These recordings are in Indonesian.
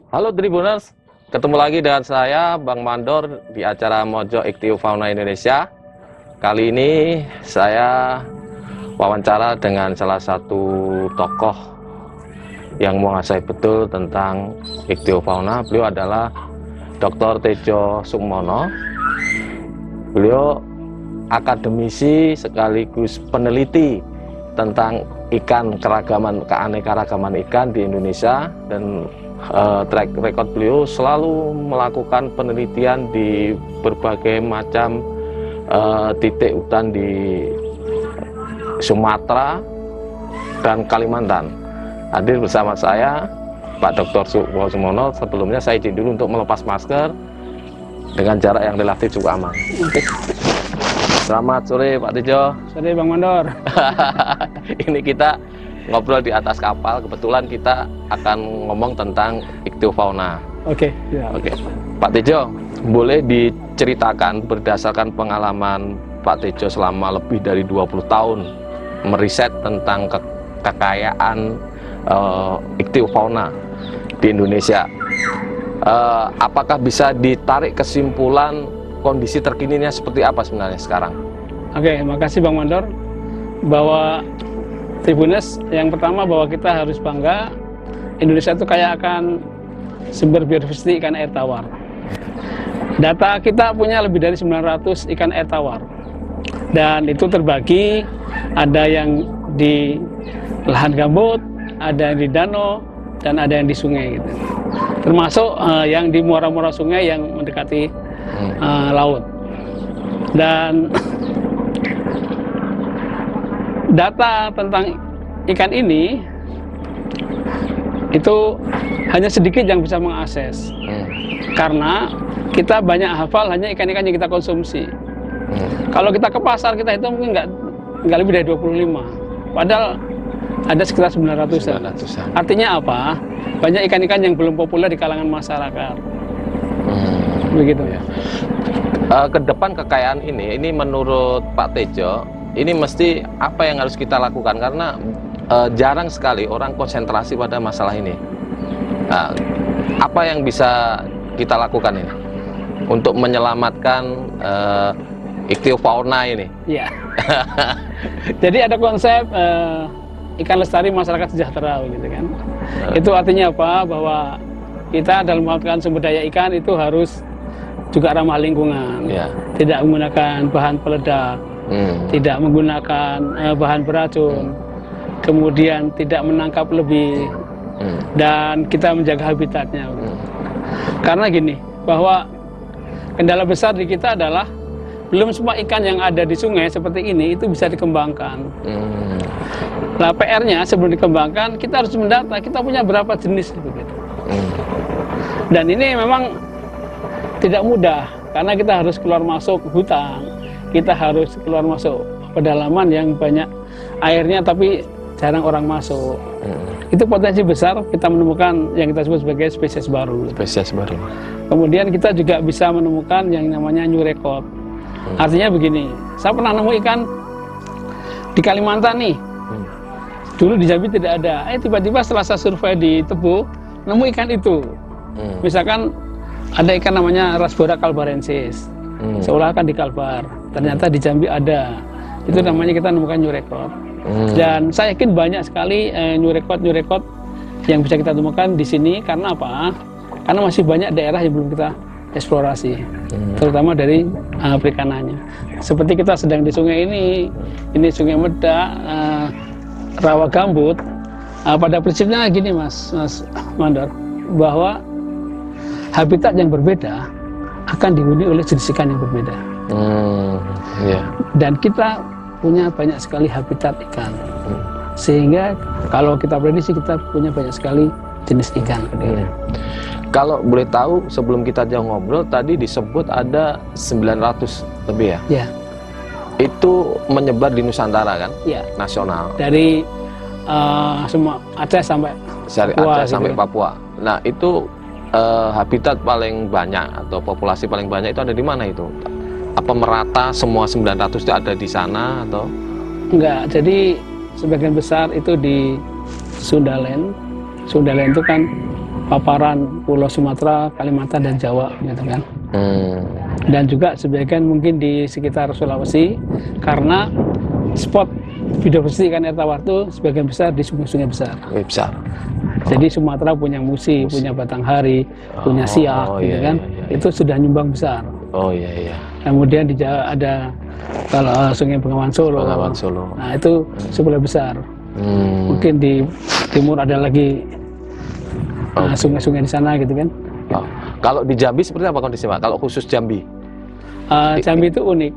Halo Tribuners, ketemu lagi dengan saya Bang Mandor di acara Mojo Ichthyofauna Indonesia. Kali ini saya wawancara dengan salah satu tokoh yang menguasai betul tentang ichthyofauna. Beliau adalah Dr. Tejo Sukmono. Beliau akademisi sekaligus peneliti tentang ikan, keanekaragaman ikan di Indonesia, dan track record beliau selalu melakukan penelitian di berbagai macam titik hutan di Sumatera dan Kalimantan. Hadir bersama saya Pak Dr. Sukmono. Sebelumnya saya izin dulu untuk melepas masker dengan jarak yang relatif cukup aman. Selamat sore Pak Tejo. Sore Bang Mandor. Ini kita ngobrol di atas kapal. Kebetulan kita akan ngomong tentang ichthyofauna. Oke, ya. Oke. Pak Tejo, boleh diceritakan berdasarkan pengalaman Pak Tejo selama lebih dari 20 tahun meriset tentang kekayaan ichthyofauna di Indonesia. Apakah bisa ditarik kesimpulan kondisi terkininya seperti apa sebenarnya sekarang? Oke, makasih Bang Mandor. Bahwa Tribuners, yang pertama bahwa kita harus bangga Indonesia itu kaya akan sumber biodiversitas ikan air tawar. Data kita punya lebih dari 900 ikan air tawar. Dan itu terbagi, ada yang di lahan gambut, ada yang di danau, dan ada yang di sungai gitu. Termasuk yang di muara-muara sungai yang mendekati laut. Dan data tentang ikan ini itu hanya sedikit yang bisa mengakses, karena kita banyak hafal hanya ikan-ikan yang kita konsumsi. Kalau kita ke pasar, kita itu mungkin nggak lebih dari 25, padahal ada sekitar 900-an. Artinya apa? Banyak ikan-ikan yang belum populer di kalangan masyarakat. Begitu ya. Ke depan kekayaan ini menurut Pak Tejo, ini mesti apa yang harus kita lakukan, karena jarang sekali orang konsentrasi pada masalah ini. Apa yang bisa kita lakukan ini untuk menyelamatkan ichthyofauna ini? Iya. Jadi ada konsep ikan lestari masyarakat sejahtera, gitu kan. Itu artinya apa? Bahwa kita dalam memanfaatkan sumber daya ikan itu harus juga ramah lingkungan, tidak menggunakan bahan peledak, tidak menggunakan bahan beracun, kemudian tidak menangkap lebih, dan kita menjaga habitatnya. Karena gini, bahwa kendala besar di kita adalah belum semua ikan yang ada di sungai seperti ini itu bisa dikembangkan. Nah, PR-nya sebelum dikembangkan kita harus mendata kita punya berapa jenis begitu. Dan ini memang tidak mudah, karena kita harus keluar masuk hutan, kita harus keluar masuk pedalaman yang banyak airnya tapi jarang orang masuk. Itu potensi besar kita menemukan yang kita sebut sebagai spesies baru. Spesies baru. Kemudian kita juga bisa menemukan yang namanya new record. Artinya begini, saya pernah nemu ikan di Kalimantan nih. Dulu di Jambi tidak ada. Tiba-tiba setelah saya survei di Tebu, nemu ikan itu. Misalkan ada ikan namanya Rasbora kalbarensis, seolah akan di Kalbar, ternyata di Jambi ada. Itu namanya kita nemukan new record. Dan saya yakin banyak sekali new record yang bisa kita temukan di sini. Karena apa? Karena masih banyak daerah yang belum kita eksplorasi, terutama dari perikanannya. Seperti kita sedang di sungai ini Sungai Medak, rawa gambut. Pada prinsipnya gini Mas Mandor, bahwa habitat yang berbeda akan dihuni oleh jenis ikan yang berbeda. Dan kita punya banyak sekali habitat ikan, sehingga kalau kita prediksi kita punya banyak sekali jenis ikan. Kalau boleh tahu, sebelum kita jauh ngobrol tadi disebut ada 900 lebih ya? Itu menyebar di Nusantara kan? Nasional. Dari semua Aceh sampai Papua, Aceh sampai Papua. Nah, itu habitat paling banyak atau populasi paling banyak itu ada di mana itu? Apa merata semua 900 itu ada di sana atau? Enggak, jadi sebagian besar itu di Sundaland. Sundaland itu kan paparan Pulau Sumatera, Kalimantan dan Jawa gitu kan. Dan juga sebagian mungkin di sekitar Sulawesi, karena spot biodiversitas ikan air tawar itu sebagian besar di sungai-sungai besar. Besar. Jadi Sumatera punya Musi, punya Batanghari, punya Siak, gitu kan. Itu sudah nyumbang besar. Oh iya. Kemudian di Jawa ada kalau Sungai Bengawan Solo. Nah itu sebelah besar. Mungkin di timur ada lagi sungai-sungai di sana gitu kan. Kalau di Jambi seperti apa kondisi Pak? Kalau khusus Jambi? Jambi itu unik.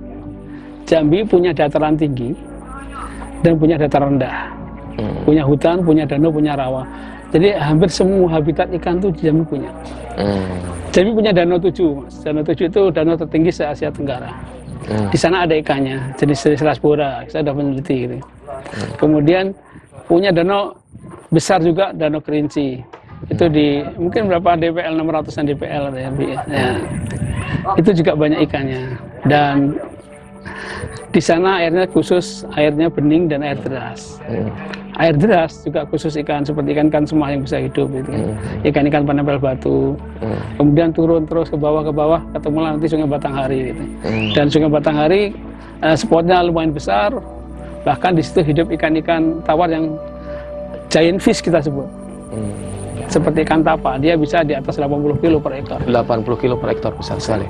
Jambi punya dataran tinggi dan punya dataran rendah. Punya hutan, punya danau, punya rawa. Jadi hampir semua habitat ikan itu Jambi punya. Jambi punya danau 7, Mas. Danau 7 itu danau tertinggi se-Asia Tenggara. Di sana ada ikannya, jenis-jenis Rasbora. Saya sudah meneliti gitu. Kemudian punya danau besar juga, Danau Kerinci. Itu di mungkin berapa DPL, 600-an DPL ya. Itu juga banyak ikannya. Dan di sana airnya khusus, airnya bening dan air deras. Air deras juga khusus ikan seperti ikan semua yang bisa hidup gitu kan. Ikan-ikan penempel batu. Kemudian turun terus ke bawah ketemulah nanti Sungai Batanghari gitu. Dan Sungai Batanghari spotnya lumayan besar. Bahkan di situ hidup ikan-ikan tawar yang giant fish kita sebut. Seperti ikan tapa, dia bisa di atas 80 kilo per ekor. 80 kilo per ekor, besar sekali.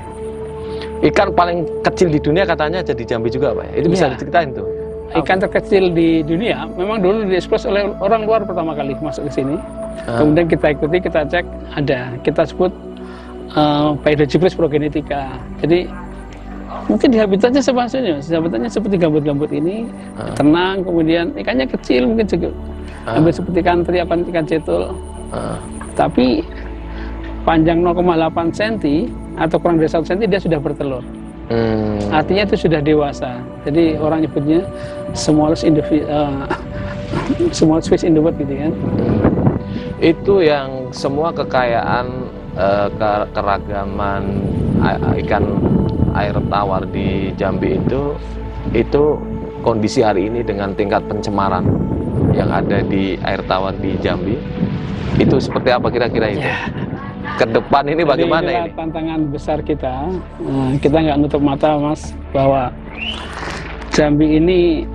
Ikan paling kecil di dunia katanya jadi Jambi juga Pak. Itu bisa diceritain tuh. Ikan terkecil di dunia memang dulu diekspos oleh orang luar pertama kali masuk ke sini. Kemudian kita ikuti, kita cek ada. Kita sebut Paedocipris progenetica. Jadi mungkin di habitatnya habitatnya seperti gambut-gambut ini, tenang. Kemudian ikannya kecil mungkin juga hampir seperti ikan teri, ikan cetul. Tapi panjang 0,8 cm atau kurang dari 1 cm dia sudah bertelur. Artinya itu sudah dewasa. Jadi orang nyebutnya smallest fish in the world gitu kan. Itu yang semua kekayaan keragaman ikan air tawar di Jambi itu kondisi hari ini dengan tingkat pencemaran yang ada di air tawar di Jambi itu seperti apa kira-kira itu? Ke depan ini bagaimana ini? Tantangan besar kita. Kita nggak nutup mata Mas bahwa Jambi ini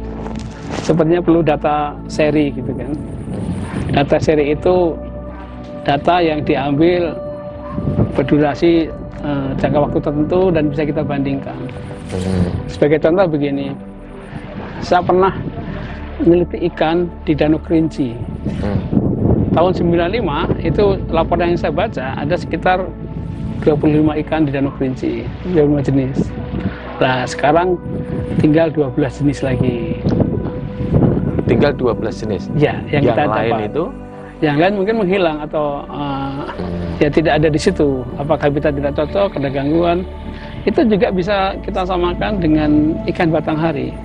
sepertinya perlu data seri gitu kan. Data seri itu data yang diambil berdurasi jangka waktu tertentu dan bisa kita bandingkan. Sebagai contoh begini, saya pernah meneliti ikan di Danau Kerinci. Tahun 95 itu laporan yang saya baca ada sekitar 25 ikan di Danau Kerinci, 25 jenis. Nah sekarang tinggal 12 jenis lagi. Tinggal 12 jenis? Ya, yang kita lain dapat. itu? Yang lain mungkin menghilang atau ya tidak ada di situ. Apakah habitat tidak cocok, ada gangguan. Itu juga bisa kita samakan dengan ikan Batanghari.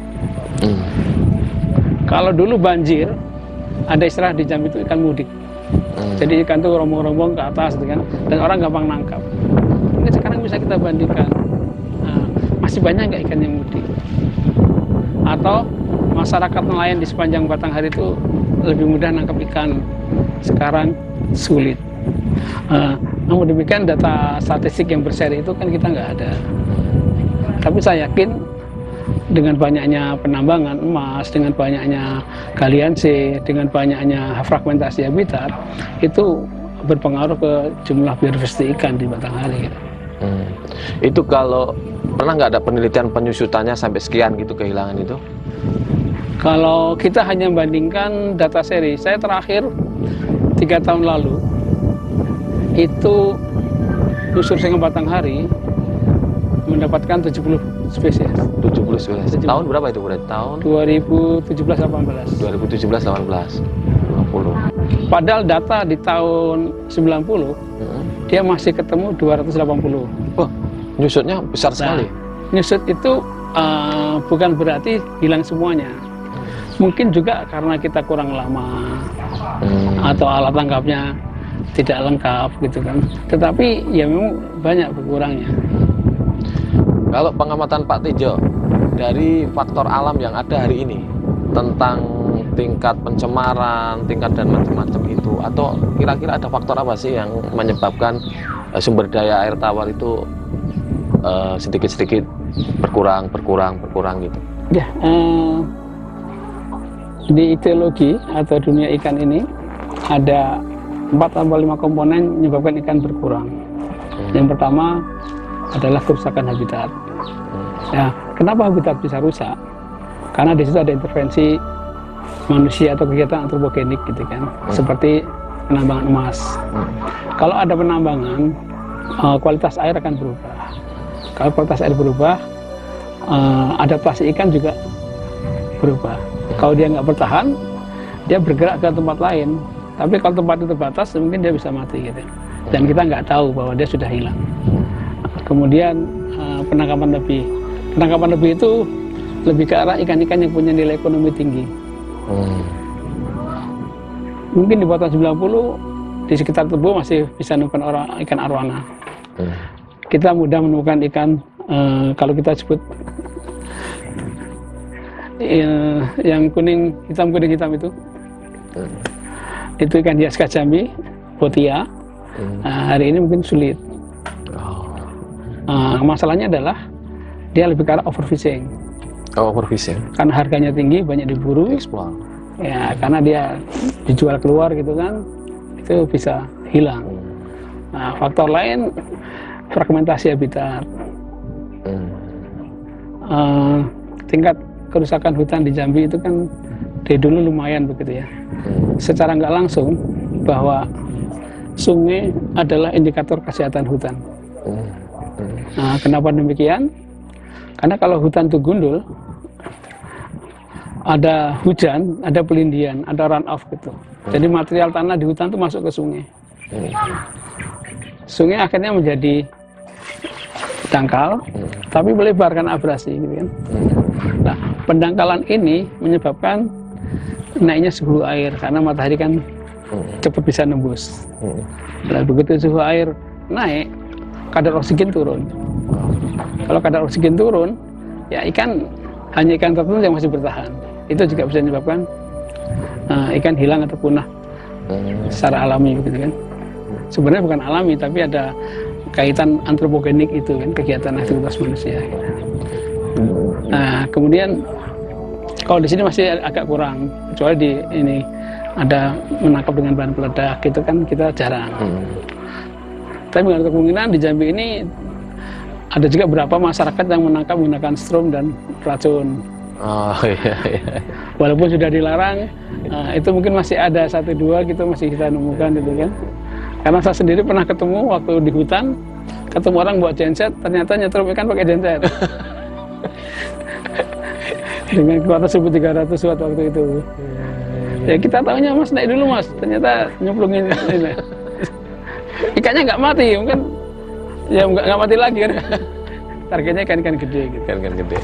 Kalau dulu banjir, ada istilah di Jambi itu ikan mudik. Jadi ikan itu rombong-rombong ke atas gitu kan, dan orang gampang nangkap. Ini sekarang bisa kita bandingkan, masih banyak nggak ikan yang mudik? Atau masyarakat nelayan di sepanjang Batanghari itu lebih mudah nangkap ikan, sekarang sulit. Namun demikian data statistik yang berseri itu kan kita nggak ada. Tapi saya yakin dengan banyaknya penambangan emas, dengan banyaknya galian C, dengan banyaknya fragmentasi habitat, itu berpengaruh ke jumlah biodiversitas ikan di Batanghari. Itu kalau pernah nggak ada penelitian penyusutannya sampai sekian gitu kehilangan itu? Kalau kita hanya bandingkan data seri, saya terakhir 3 tahun lalu itu susur Sungai Batanghari mendapatkan 70 spesies. 70 spesies. Tahun berapa itu berarti? Tahun 2017-18. 2017-18. 50. Padahal data di tahun 90 dia masih ketemu 280. Wah, nyusutnya besar sekali. Nyusut itu bukan berarti hilang semuanya. Mungkin juga karena kita kurang lama atau alat tangkapnya tidak lengkap gitu kan. Tetapi ya memang banyak berkurangnya. Kalau pengamatan Pak Tejo dari faktor alam yang ada hari ini tentang tingkat pencemaran, tingkat dan macam-macam itu, atau kira-kira ada faktor apa sih yang menyebabkan sumber daya air tawar itu sedikit-sedikit berkurang gitu? Ya, di ideologi atau dunia ikan ini ada 4-5 komponen menyebabkan ikan berkurang. Yang pertama adalah kerusakan habitat. Ya, kenapa habitat bisa rusak? Karena di situ ada intervensi manusia atau kegiatan antropogenik gitu kan, seperti penambangan emas. Kalau ada penambangan, kualitas air akan berubah. Kalau kualitas air berubah, adaptasi ikan juga berubah. Kalau dia nggak bertahan, dia bergerak ke tempat lain. Tapi kalau tempat itu terbatas, mungkin dia bisa mati gitu. Dan kita nggak tahu bahwa dia sudah hilang. Kemudian penangkapan lebih. Penangkapan lebih itu lebih ke arah ikan-ikan yang punya nilai ekonomi tinggi. Mungkin di bawah tahun 90 di sekitar Tebo masih bisa menemukan ikan arwana. Kita mudah menemukan ikan kalau kita sebut yang kuning hitam itu ikan hias Jambi, botia. Hari ini mungkin sulit. Masalahnya adalah dia lebih ke arah overfishing. Overfishing. Karena harganya tinggi, banyak diburu. Explore. Ya, karena dia dijual keluar gitu kan, itu bisa hilang. Nah, faktor lain fragmentasi habitat. Tingkat kerusakan hutan di Jambi itu kan dari dulu lumayan begitu ya. Secara nggak langsung bahwa sungai adalah indikator kesehatan hutan. Nah, kenapa demikian? Karena kalau hutan itu gundul, ada hujan, ada pelindian, ada run off gitu. Jadi material tanah di hutan itu masuk ke sungai. Sungai akhirnya menjadi dangkal, tapi melebar karena abrasi gitu kan. Nah, pendangkalan ini menyebabkan naiknya suhu air karena matahari kan cepat bisa nembus. Nah, begitu suhu air naik, kadar oksigen turun. Kalau kadar oksigen turun, ya hanya ikan tertentu yang masih bertahan. Itu juga bisa menyebabkan ikan hilang atau punah secara alami gitu kan. Sebenarnya bukan alami, tapi ada kaitan antropogenik itu kan, kegiatan aktivitas manusia. Nah, kemudian kalau di sini masih agak kurang, kecuali di ini ada menangkap dengan bahan peledak gitu kan, kita jarang. Tapi dengan kemungkinan di Jambi ini ada juga beberapa masyarakat yang menangkap menggunakan strom dan racun. Iya. Walaupun sudah dilarang, itu mungkin masih ada 1-2 gitu masih kita nemukan gitu kan. Karena saya sendiri pernah ketemu waktu di hutan, ketemu orang bawa genset, ternyata nyetrum ikan pakai genset. Dengan kuota 1.300 watt waktu itu. Ya kita tahunya mas naik dulu mas, ternyata nyemplungin ini. Ikannya nggak mati, mungkin ya nggak mati lagi kan. Targetnya ikan-ikan gede gitu. Ikan-ikan gede.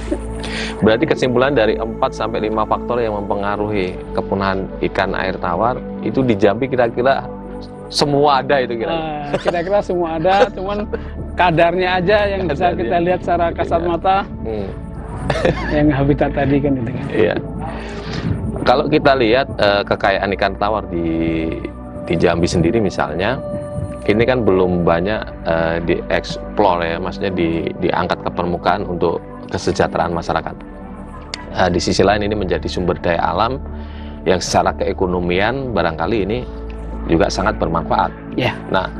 Berarti kesimpulan dari 4-5 faktor yang mempengaruhi kepunahan ikan air tawar itu di Jambi kira-kira semua ada itu kira-kira. Kira-kira semua ada, cuman kadarnya aja yang bisa kita lihat secara kasat mata. Yang habitat tadi kan itu kan. Iya. Kalau kita lihat kekayaan ikan tawar di Jambi sendiri misalnya, ini kan belum banyak dieksplor ya, maksudnya diangkat ke permukaan untuk kesejahteraan masyarakat. Di sisi lain ini menjadi sumber daya alam yang secara keekonomian barangkali ini juga sangat bermanfaat. Yeah. Nah,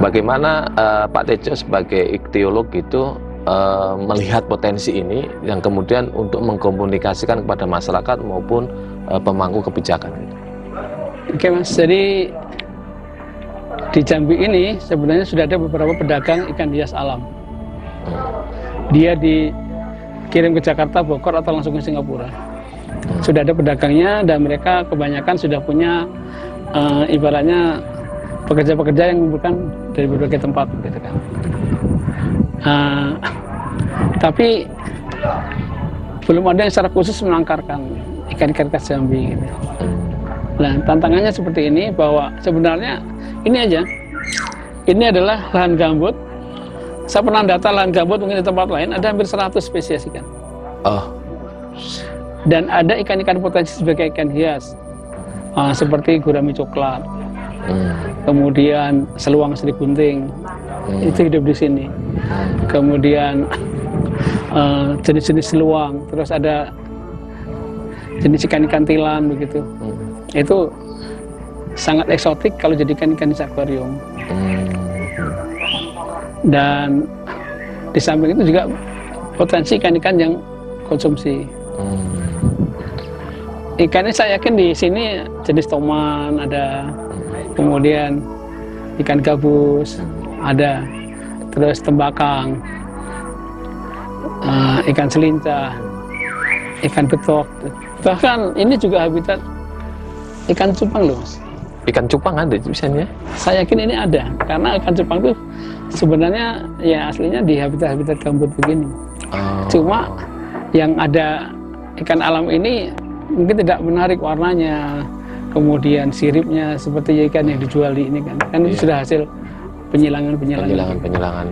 bagaimana Pak Tejo sebagai ikhtiolog itu melihat potensi ini yang kemudian untuk mengkomunikasikan kepada masyarakat maupun pemangku kebijakan? Oke mas, jadi di Jambi ini sebenarnya sudah ada beberapa pedagang ikan hias alam. Dia dikirim ke Jakarta, Bogor, atau langsung ke Singapura. Sudah ada pedagangnya dan mereka kebanyakan sudah punya ibaratnya pekerja-pekerja yang mengumpulkan dari berbagai tempat gitu kan. Tapi belum ada yang secara khusus menangkarkan ikan-ikan khas Jambi gitu. Nah, tantangannya seperti ini bahwa sebenarnya ini aja. Ini adalah lahan gambut. Saya pernah data lahan gambut mungkin di tempat lain ada hampir 100 spesies ikan. Dan ada ikan-ikan potensi sebagai ikan hias, seperti gurami coklat, kemudian seluang seribunting, itu hidup di sini. Kemudian jenis-jenis seluang, terus ada jenis ikan-ikan tilan begitu. Itu sangat eksotik kalau jadikan ikan di akuarium. Dan di samping itu juga potensi ikan-ikan yang konsumsi. Ikannya saya yakin di sini jenis toman ada, kemudian ikan gabus ada, terus tembakang, ikan selincah, ikan betok. Bahkan ini juga habitat ikan cupang loh, Mas. Ikan cupang ada di sana? Saya yakin ini ada, karena ikan cupang itu sebenarnya ya aslinya di habitat-habitat gambut begini. Cuma yang ada ikan alam ini mungkin tidak menarik warnanya, kemudian siripnya seperti ikan yang dijual di ini kan itu sudah hasil penyilangan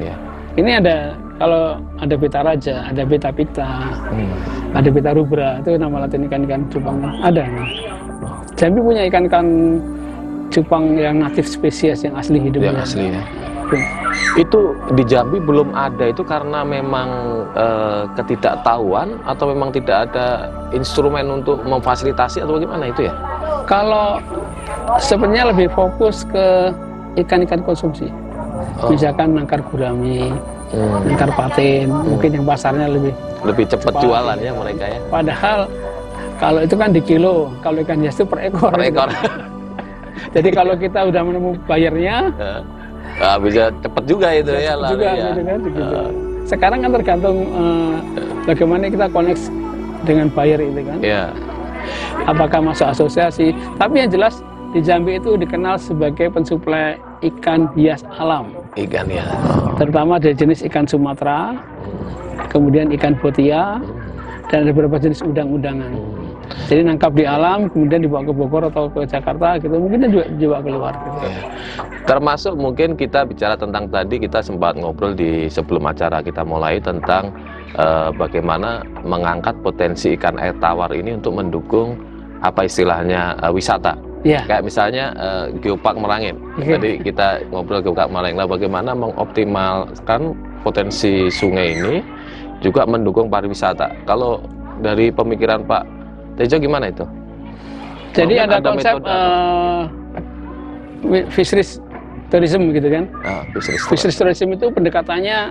ya. Ini ada, kalau ada beta raja, ada beta pita, ada beta rubra, itu nama latin ikan-ikan cupang ada. Jambi punya ikan-ikan cupang yang natif spesies yang asli hidupnya. Yang asli ya. Itu di Jambi belum ada itu karena memang ketidaktahuan atau memang tidak ada instrumen untuk memfasilitasi atau bagaimana itu ya? Kalau sebenarnya lebih fokus ke ikan-ikan konsumsi, misalkan nangkar gurami, nangkar patin, mungkin yang pasarnya lebih cepat jualan ya mereka ya. Padahal kalau itu kan di kilo, kalau ikan hias itu per ekor. Per ekor. Jadi kalau kita udah menemukan bayarnya, bisa cepet juga itu ya. Juga, ya. Gitu kan, gitu. Sekarang kan tergantung bagaimana kita connect dengan buyer itu kan. Yeah. Apakah masuk asosiasi? Tapi yang jelas di Jambi itu dikenal sebagai pensuplai ikan hias alam. Ikan ya. Terutama dari jenis ikan Sumatera, kemudian ikan botia, dan ada beberapa jenis udang-udangan. Jadi nangkap di alam, kemudian dibawa ke Bogor atau ke Jakarta, gitu. Mungkin juga keluar. Gitu. Ya. Termasuk mungkin kita bicara tentang tadi kita sempat ngobrol di sebelum acara kita mulai tentang bagaimana mengangkat potensi ikan air tawar ini untuk mendukung apa istilahnya wisata. Ya. Kayak misalnya Geopark Merangin. Tadi kita ngobrol Geopark Merangin. Nah, bagaimana mengoptimalkan potensi sungai ini juga mendukung pariwisata. Kalau dari pemikiran Pak Tejo gimana itu? Jadi ada konsep fisheries tourism gitu kan. Fisheries tourism itu pendekatannya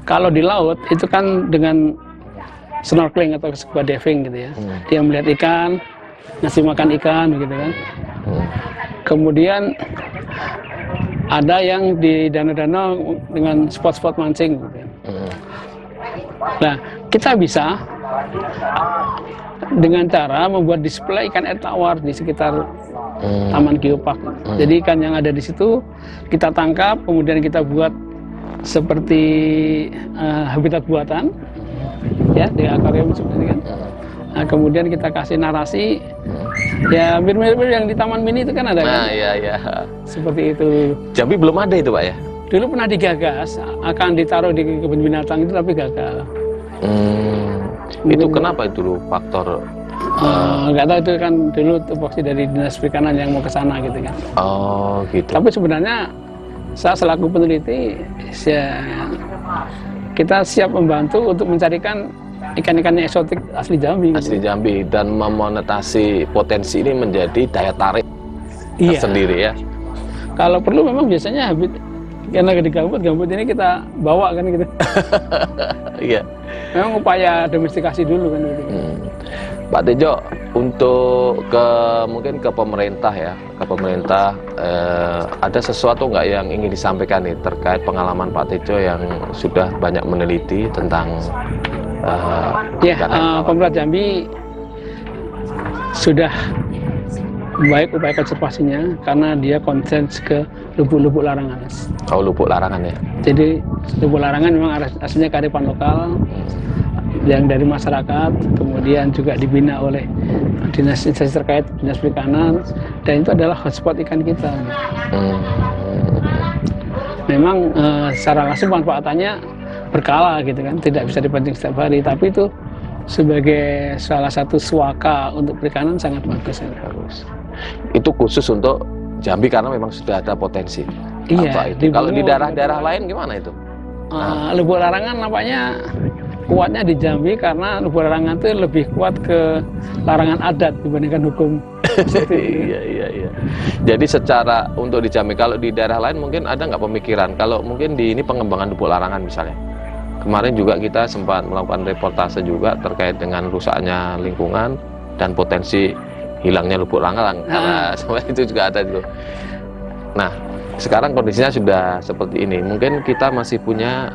kalau di laut itu kan dengan snorkeling atau scuba diving gitu ya. Dia melihat ikan, ngasih makan ikan gitu kan. Kemudian ada yang di danau-danau dengan spot-spot mancing gitu ya. Nah, kita bisa dengan cara membuat display ikan air tawar di sekitar Taman Geopark. Jadi ikan yang ada di situ kita tangkap, kemudian kita buat seperti habitat buatan, ya di akuarium seperti kan. Nah, kemudian kita kasih narasi, ya mirip-mirip yang di Taman Mini itu kan ada kan? Iya. Seperti itu. Jambi belum ada itu Pak ya? Dulu pernah digagas, akan ditaruh di kebun binatang itu tapi gagal. Itu kenapa itu dulu faktor? Nggak tahu, itu kan dulu tupoksi dari Dinas Perikanan yang mau ke sana gitu kan. Oh gitu. Tapi sebenarnya saya selaku peneliti, kita siap membantu untuk mencarikan ikan-ikan yang eksotik asli Jambi. Asli gitu. Jambi, dan memonetasi potensi ini menjadi daya tarik sendiri ya. Kalau perlu memang biasanya karena di gambut ini kita bawa kan gitu. Iya. Memang upaya domestikasi dulu kan gitu. Pak Tejo, untuk mungkin ke pemerintah ya, ada sesuatu nggak yang ingin disampaikan nih terkait pengalaman Pak Tejo yang sudah banyak meneliti tentang Pemprov Jambi sudah baik upaya konservasinya karena dia konsen ke lubuk-lubuk larangan. Oh, lubuk larangan ya. Jadi lubuk larangan memang aslinya kearifan lokal yang dari masyarakat, kemudian juga dibina oleh dinas instansi terkait, dinas perikanan, dan itu adalah hotspot ikan kita. Memang secara langsung manfaatannya berkala gitu kan, tidak bisa dipancing setiap hari, tapi itu sebagai salah satu suaka untuk perikanan sangat bagus. Bagus. Itu khusus untuk Jambi karena memang sudah ada potensi. Iya. Apa itu? Kalau di daerah-daerah lain gimana itu? Lubuk Larangan nampaknya kuatnya di Jambi karena Lubuk Larangan itu lebih kuat ke larangan adat dibandingkan hukum. Iya. Jadi secara untuk di Jambi, kalau di daerah lain mungkin ada nggak pemikiran kalau mungkin di ini pengembangan Lubuk Larangan misalnya. Kemarin juga kita sempat melakukan reportase juga terkait dengan rusaknya lingkungan dan potensi hilangnya Lubuk Larangan karena semua itu juga ada itu. Nah, sekarang kondisinya sudah seperti ini. Mungkin kita masih punya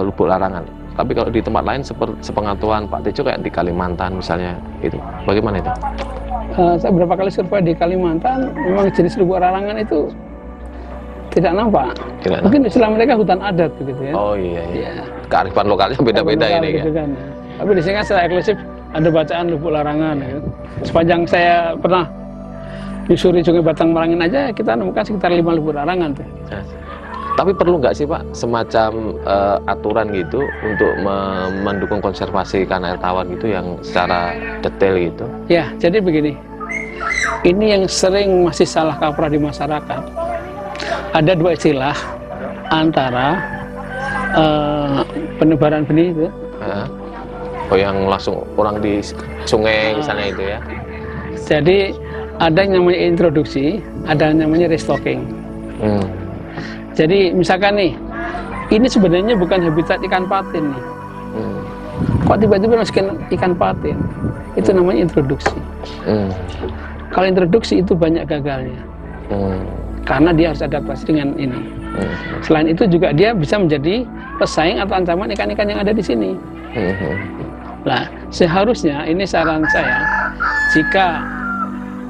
Lubuk Larangan. Tapi kalau di tempat lain seperti sepengetahuan Pak Tejo kayak di Kalimantan misalnya itu, bagaimana itu? Saya beberapa kali survei di Kalimantan, memang jenis Lubuk Larangan itu tidak nampak. Mungkin istilah mereka hutan adat begitu ya. Oh iya. Kearifan lokalnya beda-beda ini gitu ya. Kan. Tapi di sini kan secara eksklusif ada bacaan Lubuk Larangan. Ya. Sepanjang saya pernah nyusuri Sungai Batang Merangin aja kita nemukan sekitar 5 Lubuk Larangan tuh. Tapi perlu nggak sih Pak semacam aturan gitu untuk mendukung konservasi ikan air tawar gitu yang secara detail gitu? Ya, jadi begini. Ini yang sering masih salah kaprah di masyarakat. Ada dua istilah antara penebaran benih itu. Oh, yang langsung orang di sungai misalnya itu ya? Jadi ada yang namanya introduksi, ada yang namanya restocking. Jadi misalkan nih, ini sebenarnya bukan habitat ikan patin nih. Kok tiba-tiba masukin ikan patin? Itu namanya introduksi. Kalau introduksi itu banyak gagalnya. Karena dia harus adaptasi dengan ini. Selain itu juga dia bisa menjadi pesaing atau ancaman ikan-ikan yang ada di sini. Nah, seharusnya ini saran saya, jika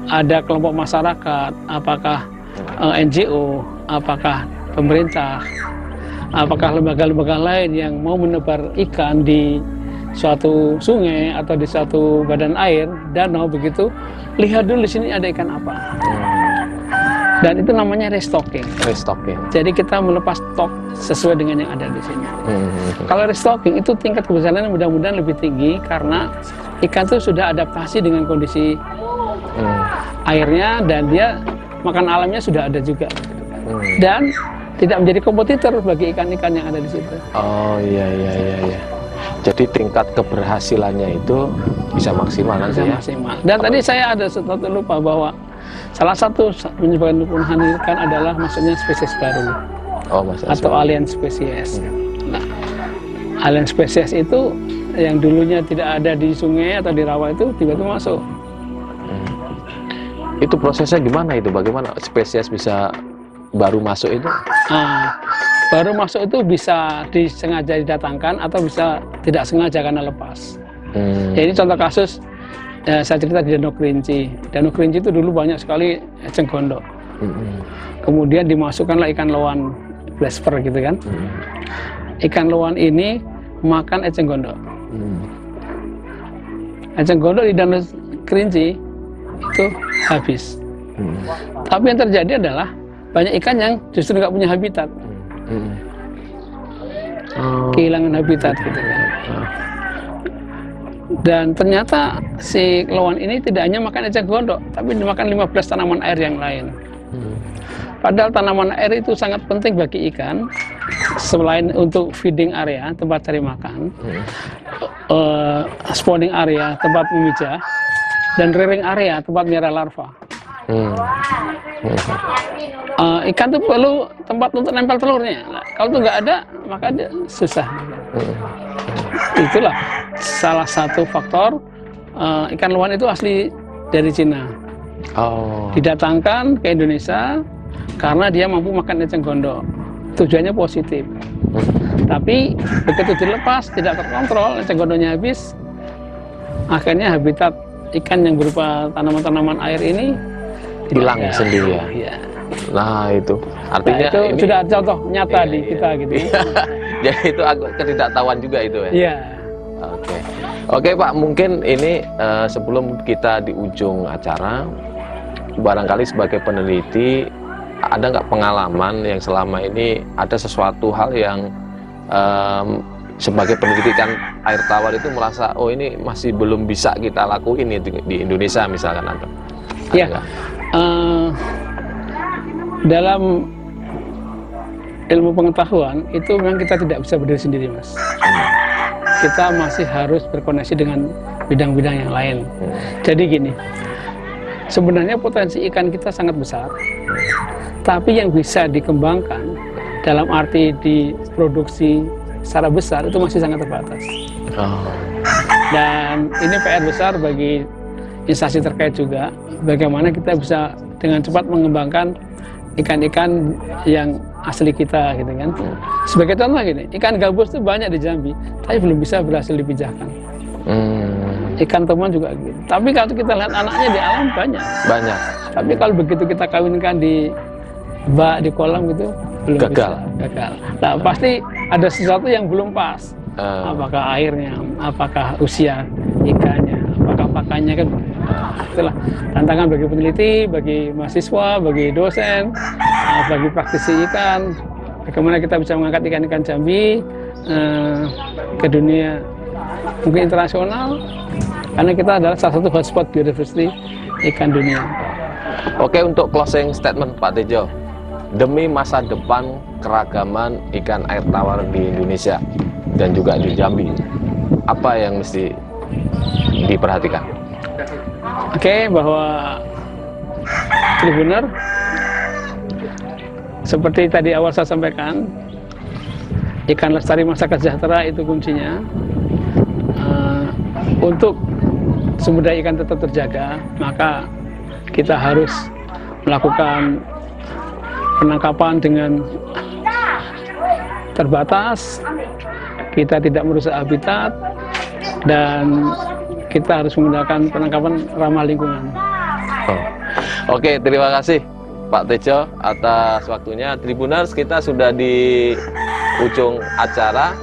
ada kelompok masyarakat, apakah NGO, apakah pemerintah, apakah lembaga-lembaga lain yang mau menebar ikan di suatu sungai atau di suatu badan air, danau begitu, lihat dulu di sini ada ikan apa. Dan itu namanya restocking. Jadi kita melepas stok sesuai dengan yang ada di sini. Kalau restocking itu tingkat keberhasilannya mudah-mudahan lebih tinggi karena ikan itu sudah adaptasi dengan kondisi airnya dan dia makan alamnya sudah ada juga. Dan tidak menjadi kompetitor bagi ikan-ikan yang ada di situ. Oh iya. Jadi tingkat keberhasilannya itu bisa maksimal nanti ya? Maksimal. Dan tadi saya ada sesuatu lupa bahwa salah satu menyebabkan kepunahan ikan adalah maksudnya spesies baru. Atau alien spesies. Nah, alien spesies itu yang dulunya tidak ada di sungai atau di rawa itu tiba-tiba masuk. Itu prosesnya gimana itu? Bagaimana spesies bisa baru masuk itu? Baru masuk itu bisa disengaja didatangkan atau bisa tidak sengaja karena lepas. Ya, ini contoh kasus saya cerita di Danau Kerinci. Danau Kerinci itu dulu banyak sekali eceng gondok. Kemudian dimasukkanlah ikan loan Blasper gitu kan. Ikan loan ini makan eceng gondok. Eceng gondok di Danau Kerinci itu habis. Tapi yang terjadi adalah banyak ikan yang justru nggak punya habitat. Kehilangan habitat gitu kan. Dan ternyata si loan ini tidak hanya makan eceng gondok, tapi dimakan 15 tanaman air yang lain. Padahal tanaman air itu sangat penting bagi ikan, selain untuk feeding area, tempat cari makan, spawning area, tempat memijah, dan rearing area, tempat melihara larva. Ikan itu perlu tempat untuk nempel telurnya. Nah, kalau itu nggak ada, maka dia susah. Itulah salah satu faktor ikan loan itu asli dari Cina. Didatangkan ke Indonesia karena dia mampu makan eceng gondok. Tujuannya positif. Tapi begitu dilepas, tidak terkontrol, eceng gondoknya habis, akhirnya habitat ikan yang berupa tanaman-tanaman air ini hilang sendiri ya. Nah itu artinya itu ini, sudah contoh nyata di kita gitu. Jadi itu agak ketidaktahuan juga itu ya. Iya. Oke Pak, mungkin ini sebelum kita di ujung acara, barangkali sebagai peneliti ada nggak pengalaman yang selama ini ada sesuatu hal yang sebagai pendidikan air tawar itu merasa oh ini masih belum bisa kita lakuin di Indonesia misalkan atau Ya, nggak? Dalam ilmu pengetahuan itu memang kita tidak bisa berdiri sendiri, Mas. Kita masih harus berkoneksi dengan bidang-bidang yang lain. Jadi gini, sebenarnya potensi ikan kita sangat besar, tapi yang bisa dikembangkan dalam arti diproduksi secara besar itu masih sangat terbatas. Dan ini PR besar bagi instansi terkait juga, bagaimana kita bisa dengan cepat mengembangkan ikan-ikan yang asli kita, gitu kan. Sebagai contoh gini, ikan gabus itu banyak di Jambi, tapi belum bisa berhasil dipijahkan. Ikan temuan juga gitu. Tapi kalau kita lihat anaknya di alam banyak. Tapi kalau begitu kita kawinkan di bak, di kolam gitu, belum gagal. Nah, pasti ada sesuatu yang belum pas. Apakah airnya, apakah usia ikannya, apakah pakannya, kan. Itulah tantangan bagi peneliti, bagi mahasiswa, bagi dosen, bagi praktisi ikan. Bagaimana kita bisa mengangkat ikan-ikan Jambi ke dunia mungkin internasional, karena kita adalah salah satu hotspot biodiversity ikan dunia. Oke, untuk closing statement Pak Tejo, demi masa depan keragaman ikan air tawar di Indonesia dan juga di Jambi, apa yang mesti diperhatikan? Oke, bahwa Tribunner seperti tadi awal saya sampaikan, ikan lestari masyarakat sejahtera itu kuncinya. Untuk sumber daya ikan tetap terjaga, maka kita harus melakukan penangkapan dengan terbatas, kita tidak merusak habitat, dan kita harus menggunakan penangkapan ramah lingkungan. Oke, terima kasih Pak Tejo atas waktunya. Tribuners, kita sudah di ujung acara.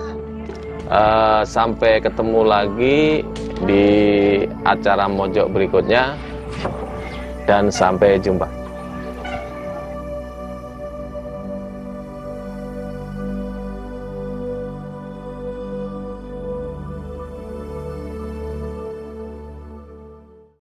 Sampai ketemu lagi di acara Mojok berikutnya, dan sampai jumpa.